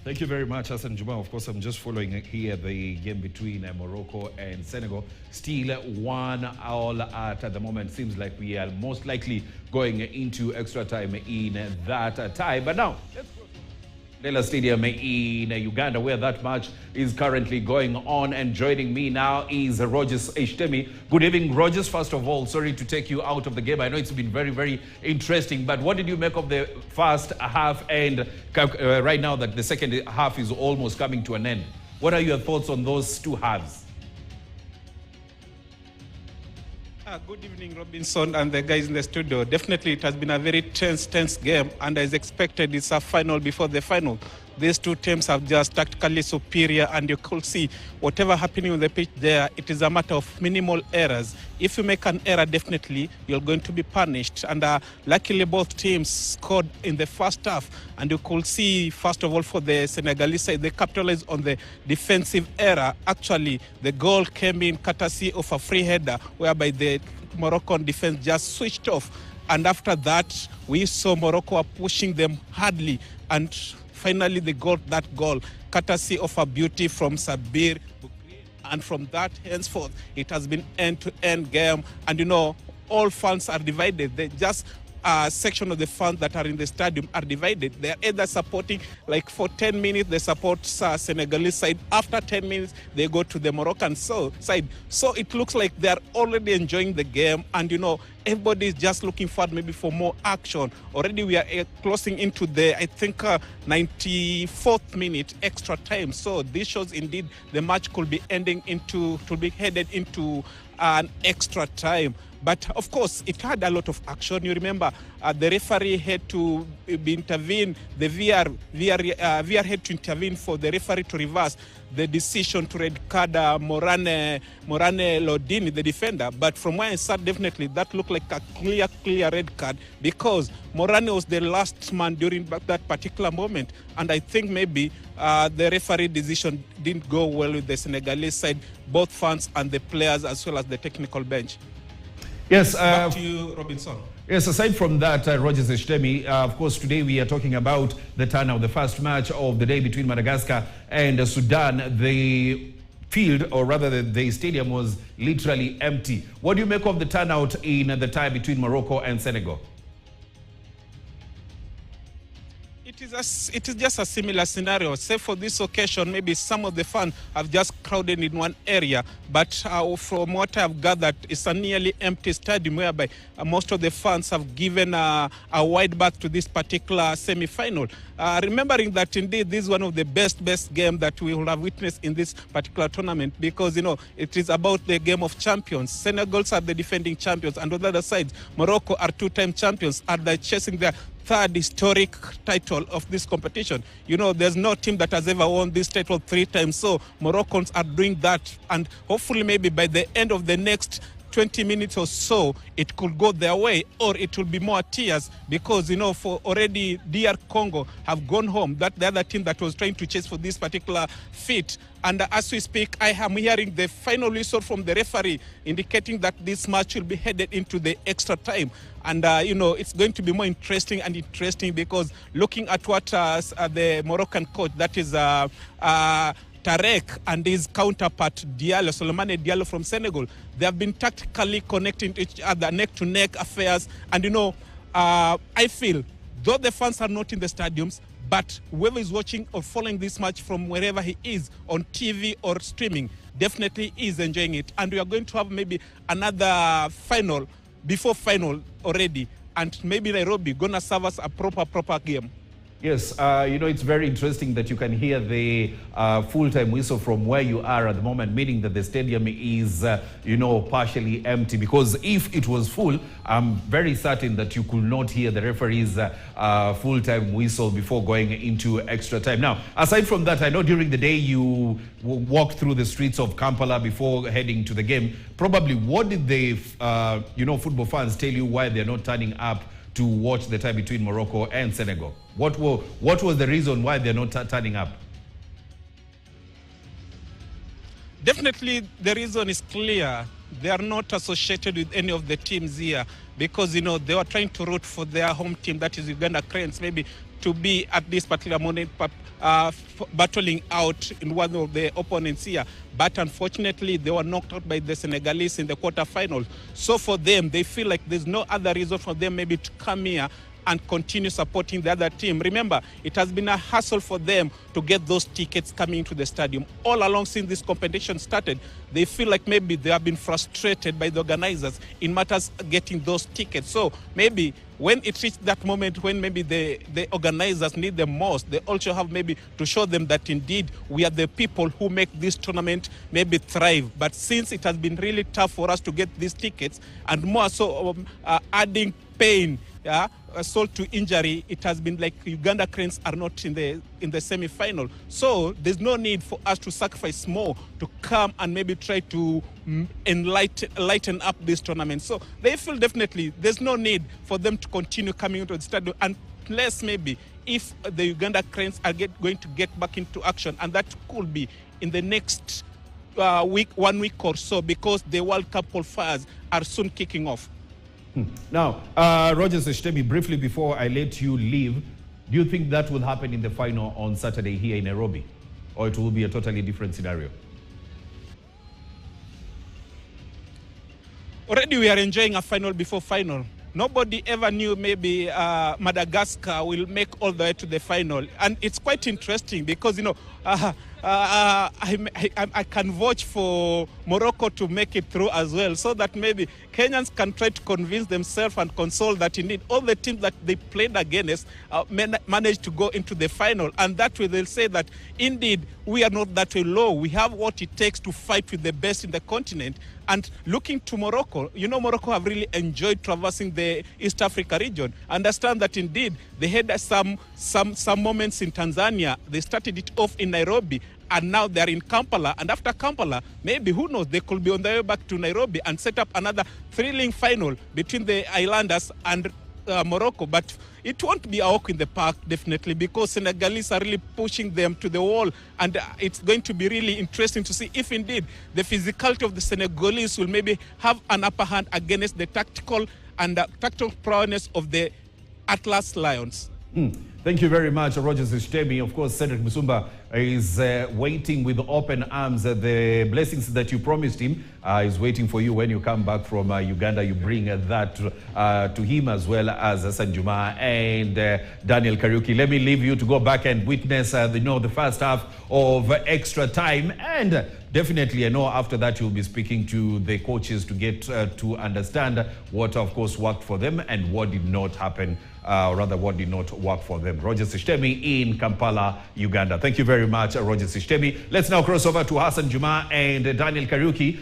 Thank you very much, Hassan Juma. Of course, I'm just following here the game between Morocco and Senegal. Still 1-1 at the moment. Seems like we are most likely going into extra time in that tie. But now, let's go to Lela Stadium in Uganda, where that match is currently going on. And joining me now is Rogers Eshitemi. Good evening, Rogers. First of all, sorry to take you out of the game. I know it's been very, very interesting. But what did you make of the first half and right now that the second half is almost coming to an end? What are your thoughts on those two halves? Good evening, Robinson and the guys in the studio. Definitely, it has been a very tense game, and as expected, it's a final before the final. These two teams are just tactically superior, and you could see whatever happening on the pitch there, it is a matter of minimal errors. If you make an error, definitely, you're going to be punished. And luckily, both teams scored in the first half. And you could see, first of all, for the Senegalese side, they capitalized on the defensive error. Actually, the goal came in courtesy of a free header, whereby the Moroccan defense just switched off. And after that, we saw Morocco pushing them hardly. And finally, they got that goal, courtesy of a beauty from Sabir. And from that, henceforth, it has been end-to-end game. And, you know, all fans are divided. They just section of the fans that are in the stadium are divided. They are either supporting, like for 10 minutes, they support Senegalese side. After 10 minutes, they go to the Moroccan side. So it looks like they are already enjoying the game. And, you know, everybody is just looking forward maybe for more action. Already we are closing into the, I think, 94th minute extra time. So this shows indeed the match could be headed into an extra time. But of course, it had a lot of action. You remember, the referee had to intervene. The VR had to intervene for the referee to reverse the decision to red card Morane Lodini, the defender. But from where I sat, definitely that looked like a clear red card, because Morane was the last man during that particular moment. And I think maybe the referee decision didn't go well with the Senegalese side, both fans and the players, as well as the technical bench. Yes. Back to you, Robinson. Yes, aside from that, Rogers Eshitemi, of course, today we are talking about the turnout, the first match of the day between Madagascar and Sudan. The field, or rather the stadium, was literally empty. What do you make of the turnout in the tie between Morocco and Senegal? It is just a similar scenario. Say for this occasion, maybe some of the fans have just crowded in one area. But from what I've gathered, it's a nearly empty stadium, whereby most of the fans have given a wide berth to this particular semi-final. Remembering that indeed this is one of the best games that we will have witnessed in this particular tournament, because, you know, it is about the game of champions. Senegal are the defending champions, and on the other side, Morocco are two-time champions, and they're chasing their third historic title of this competition. You know, there's no team that has ever won this title 3 times. So Moroccans are doing that. And hopefully maybe by the end of the next 20 minutes or so, it could go their way, or it will be more tears, because, you know, for already DR Congo have gone home. That the other team that was trying to chase for this particular feat. And as we speak, I am hearing the final whistle from the referee indicating that this match will be headed into the extra time. And, you know, it's going to be more interesting because looking at what the Moroccan coach, that is Tarek, and his counterpart Diallo, Solomane Diallo from Senegal, they have been tactically connecting to each other, neck-to-neck affairs. And, you know, I feel, though the fans are not in the stadiums, but whoever is watching or following this match from wherever he is, on TV or streaming, definitely is enjoying it. And we are going to have maybe another final, before final already, and maybe Nairobi gonna serve us a proper game. Yes, you know, it's very interesting that you can hear the full-time whistle from where you are at the moment, meaning that the stadium is, you know, partially empty. Because if it was full, I'm very certain that you could not hear the referee's full-time whistle before going into extra time. Now, aside from that, I know during the day you walked through the streets of Kampala before heading to the game. Probably, what did the, you know, football fans tell you why they're not turning up to watch the tie between Morocco and Senegal? What was the reason why they're not turning up? Definitely, the reason is clear. They are not associated with any of the teams here, because, you know, they were trying to root for their home team, that is Uganda Cranes, maybe to be at this particular moment battling out in one of the opponents here. But unfortunately, they were knocked out by the Senegalese in the quarterfinals. So for them, they feel like there's no other reason for them maybe to come here and continue supporting the other team. Remember, it has been a hassle for them to get those tickets coming into the stadium. All along since this competition started, they feel like maybe they have been frustrated by the organizers in matters getting those tickets. So maybe when it reached that moment when maybe the organizers need them most, they also have maybe to show them that indeed we are the people who make this tournament maybe thrive. But since it has been really tough for us to get these tickets, and more so adding pain, assault to injury, it has been like Uganda Cranes are not in the semi-final. So there's no need for us to sacrifice more to come and maybe try to lighten up this tournament. So they feel definitely there's no need for them to continue coming into the stadium unless maybe if the Uganda Cranes are going to get back into action, and that could be in the next 1 week or so, because the World Cup qualifiers are soon kicking off. Now, Rogers Eshitemi, briefly before I let you leave, do you think that will happen in the final on Saturday here in Nairobi? Or it will be a totally different scenario? Already we are enjoying a final before final. Nobody ever knew maybe Madagascar will make all the way to the final. And it's quite interesting because, you know, I can vouch for Morocco to make it through as well, so that maybe Kenyans can try to convince themselves and console that indeed all the teams that they played against managed to go into the final. And that way they'll say that indeed we are not that low. We have what it takes to fight with the best in the continent. And looking to Morocco, you know, Morocco have really enjoyed traversing the East Africa region. Understand that indeed they had some moments in Tanzania. They started it off in Nairobi, and now they're in Kampala. And after Kampala, maybe, who knows, they could be on their way back to Nairobi and set up another thrilling final between the Islanders and Morocco. But it won't be a walk in the park, definitely, because Senegalese are really pushing them to the wall. And it's going to be really interesting to see if indeed the physicality of the Senegalese will maybe have an upper hand against the tactical prowess of the Atlas Lions. Thank you very much, Rogers Eshitemi. Of course, Cedric Musumba is waiting with open arms. The blessings that you promised him is waiting for you when you come back from Uganda. You bring that to him, as well as Hassan Juma and Daniel Kariuki. Let me leave you to go back and witness the first half of extra time. And definitely, I know after that you'll be speaking to the coaches to get to understand what, of course, worked for them and what did not happen, or rather what did not work for them. Rogers Eshitemi in Kampala, Uganda. Thank you very much, Rogers Eshitemi. Let's now cross over to Hassan Juma and Daniel Kariuki.